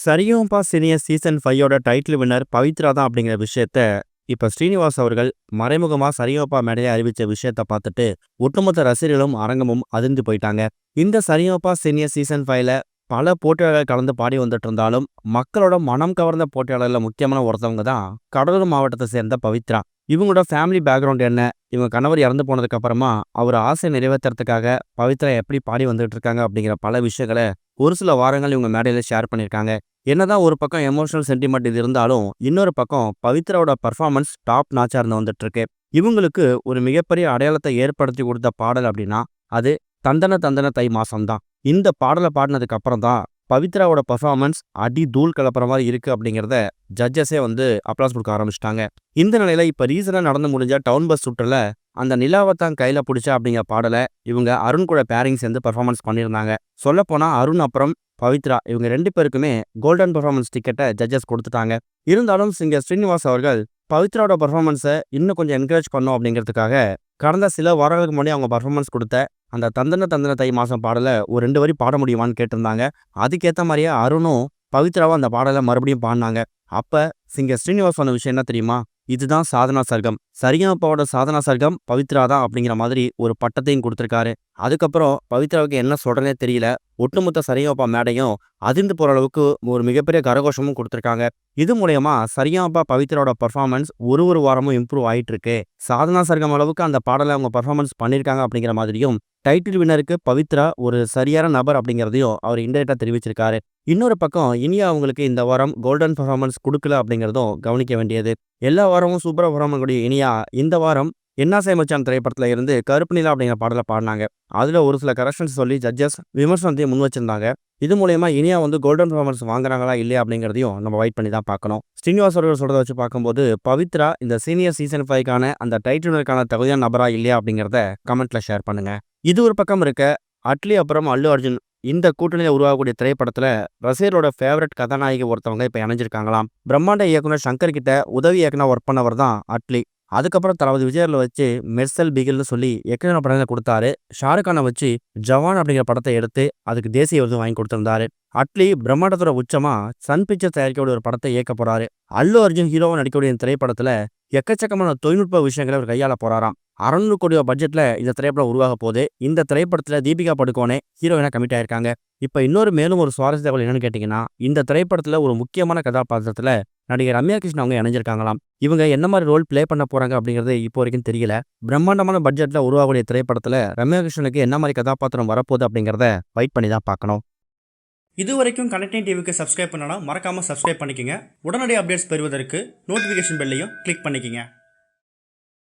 Sa Re Ga Ma Pa senior season 5 title winner Pavithra தான் அப்படிங்கிற விஷயத்த இப்ப ஸ்ரீனிவாஸ் அவர்கள் மறைமுகமா சரிகமபா மேடையை அறிவிச்ச விஷயத்த பார்த்துட்டு ஒட்டுமொத்த ரசிகர்களும் அரங்கமும் அதிர்ந்து போயிட்டாங்க. இந்த சரிகமபா சீனியர் சீசன் 5ல பல போட்டியாளர்கள் கலந்து பாடி வந்துட்டு இருந்தாலும் மக்களோட மனம் கவர்ந்த போட்டியாளர்ல முக்கியமான ஒருத்தவங்க தான் கடலூர் மாவட்டத்தை சேர்ந்த பவித்ரா. இவங்களோட ஃபேமிலி பேக்ரவுண்ட் என்ன, இவங்க கணவர் இறந்து போனதுக்கு அப்புறமா அவர் ஆசை நிறைவேற்றுறதுக்காக பவித்ரா எப்படி பாடி வந்துட்டு இருக்காங்க அப்படிங்கிற பல விஷயங்களை ஒரு சில வாரங்கள் இவங்க மேடையில ஷேர் பண்ணியிருக்காங்க. என்னதான் ஒரு பக்கம் எமோஷனல் சென்டிமெண்ட் இது இருந்தாலும் இன்னொரு பக்கம் பவித்ராவோட பர்ஃபார்மன்ஸ் டாப் நாச்சா இருந்து வந்துட்டு இருக்கு. இவங்களுக்கு ஒரு மிகப்பெரிய அடையாளத்தை ஏற்படுத்தி கொடுத்த பாடல் அப்படின்னா அது தந்தன தந்தன தை மாசம் தான். இந்த பாடலை பாடினதுக்கு அப்புறம் தான் பவித்ராவோட பர்ஃபார்மன்ஸ் அடி தூள் கலப்புற மாதிரி இருக்கு அப்படிங்கிறத ஜட்ஜஸே அப்ளாஸ் கொடுக்க ஆரம்பிச்சிட்டாங்க. இந்த நிலையில இப்ப ரீசனா நடந்து முடிஞ்ச டவுன் பஸ் சுற்றுல அந்த நிலாவத்தான் கையில பிடிச்சா அப்படிங்கிற பாடலை இவங்க அருண் கூட பேரிங் சேர்ந்து பர்ஃபார்மன்ஸ் பண்ணியிருந்தாங்க. சொல்ல போனா அருண் அப்புறம் பவித்ரா இவங்க 2 பேருக்குமே கோல்டன் பர்ஃபார்மன்ஸ் டிக்கெட்டை ஜட்ஜஸ் கொடுத்துட்டாங்க. இருந்தாலும் சிங்கர் ஸ்ரீனிவாஸ் அவர்கள் பவித்ராவோட பர்ஃபார்மன்ஸை இன்னும் கொஞ்சம் என்கரேஜ் பண்ணோம் அப்படிங்கிறதுக்காக கடந்த சில வாரங்களுக்கு முன்னாடி அவங்க பர்ஃபார்மன்ஸ் கொடுத்த அந்த தந்தன தந்தன தை மாசம் பாடலை ஒரு 2 வரி பாட முடியுமான்னு கேட்டிருந்தாங்க. அதுக்கேற்ற மாதிரியே அருணும் பவித்ராவும் அந்த பாடலை மறுபடியும் பாடினாங்க. அப்ப சிங்கர் ஸ்ரீனிவாஸ் சொன்ன விஷயம் என்ன தெரியுமா? இதுதான் சாதனா சர்க்கம், சரிகமபாவோட சாதனா சர்க்கம் பவித்ரா தான் அப்படிங்கிற மாதிரி ஒரு பட்டத்தையும் கொடுத்துருக்காரு. அதுக்கப்புறம் பவித்ராவுக்கு என்ன சொல்றனே தெரியல, ஒட்டுமொத்த சரிகமபா மேடையும் அதிர்ந்து போற அளவுக்கு ஒரு மிகப்பெரிய கரகோஷமும் கொடுத்துருக்காங்க. இது மூலயமா சரிகமபா பவித்ராவோட பர்ஃபார்மன்ஸ் ஒரு வாரமும் இம்ப்ரூவ் ஆயிட்டு இருக்கு. சாதனா சர்க்கம் அளவுக்கு அந்த பாடலை அவங்க பர்ஃபார்மன்ஸ் பண்ணியிருக்காங்க அப்படிங்கிற மாதிரியும் டைட்டில் வின்னருக்கு பவித்ரா ஒரு சரியான நபர் அப்படிங்கிறதையும் அவர் இன்டெரக்டா தெரிவிச்சிருக்காரு. இன்னொரு பக்கம் இனியா அவங்களுக்கு இந்த வாரம் கோல்டன் பர்ஃபார்மன்ஸ் கொடுக்கல அப்படிங்கிறதும் கவனிக்க வேண்டியது. எல்லா வாரமும் சூப்பரா பர்ஃபார்ம் பண்ணக்கூடிய இனியா இந்த வாரம் என்னாசை மச்சான் திரைப்படத்துல இருந்து கருப்பு நிலா அப்படிங்கிற பாடலை பாடினாங்க. அதுல ஒரு சில கரெக்ஷன்ஸ் சொல்லி ஜட்ஜஸ் விமர்சனத்தையும் முன் வச்சிருந்தாங்க. இது மூலயமா இனியா கோல்டன் பர்ஃபார்மன்ஸ் வாங்குறாங்களா இல்லையா அப்படிங்கிறதையும் நம்ம வெயிட் பண்ணி தான் பார்க்கணும். ஸ்ரீனிவாஸ் அவர்கள் சொல்றதை வச்சு பார்க்கும்போது பவித்ரா இந்த சீனியர் சீசன் 5க்கான அந்த டைட்டிலுக்கான தகுதியான நபரா இல்லையா அப்படிங்கிறத கமெண்ட்ல ஷேர் பண்ணுங்க. இது ஒரு பக்கம் இருக்க, அட்லி அப்புறம் அல்லு அர்ஜுன் இந்த கூட்டணியில் உருவாகக்கூடிய திரைப்படத்துல ரசிகரோட ஃபேவரட் கதாநாயகி ஒருத்தவங்க இப்ப இணைஞ்சிருக்காங்களாம். பிரம்மாண்ட இயக்குனர் சங்கர் கிட்ட உதவி இயக்குனர் ஒர்க் பண்ணவர் தான் அட்லி. அதுக்கப்புறம் தளபதி விஜயர்ல வச்சு மெர்சல் பிகில்னு சொல்லி எக்கன படங்களை கொடுத்தாரு. ஷாருக்கானை வச்சு ஜவான் அப்படிங்கிற படத்தை எடுத்து அதுக்கு தேசிய விருது வாங்கி கொடுத்திருந்தாரு. அட்லி பிரம்மாண்டத்தோட உச்சமா சன் பிக்சர் தயாரிக்கக்கூடிய ஒரு படத்தை இயக்க போறாரு. அல்லு அர்ஜுன் ஹீரோவா நடிக்கக்கூடிய இந்த திரைப்படத்துல எக்கச்சக்கமான தொழில்நுட்ப விஷயங்களை அவர் கையாள போறாராம். 600 கோடி பட்ஜெட்ல இந்த திரைப்படம் உருவாக போகுது. இந்த திரைப்படத்துல தீபிகா படுகோனே ஹீரோயினா கமிட் ஆயிருக்காங்க. இப்ப மேலும் ஒரு சுவாரஸ்ய தகவல் என்னன்னு கேட்டீங்கன்னா, இந்த திரைப்படத்துல ஒரு முக்கியமான கதாபாத்திரத்துல நடிகர் ரம்யா கிருஷ்ணன் அவங்க இணைஞ்சிருக்காங்களாம். இவங்க என்ன மாதிரி ரோல் பிளே பண்ண போறாங்க அப்படிங்கிறது இப்போ வரைக்கும் தெரியல. பிரம்மாண்டமான பட்ஜெட்ல உருவாகக்கூடிய திரைப்படத்துல ரம்யா கிருஷ்ணனுக்கு என்ன மாதிரி கதாபாத்திரம் வரப்போகுது அப்படிங்கிறத வெயிட் பண்ணி தான் பார்க்கணும். இது வரைக்கும் கனெக்டிங் டிவிக்கு சப்ஸ்கிரைப் பண்ணனா மறக்காம சப்ஸ்கிரைப் பண்ணிக்கங்க. உடனடி அப்டேட்ஸ் பெறுவதற்கு நோட்டிஃபிகேஷன் பெல்லையும் கிளிக் பண்ணிக்கங்க.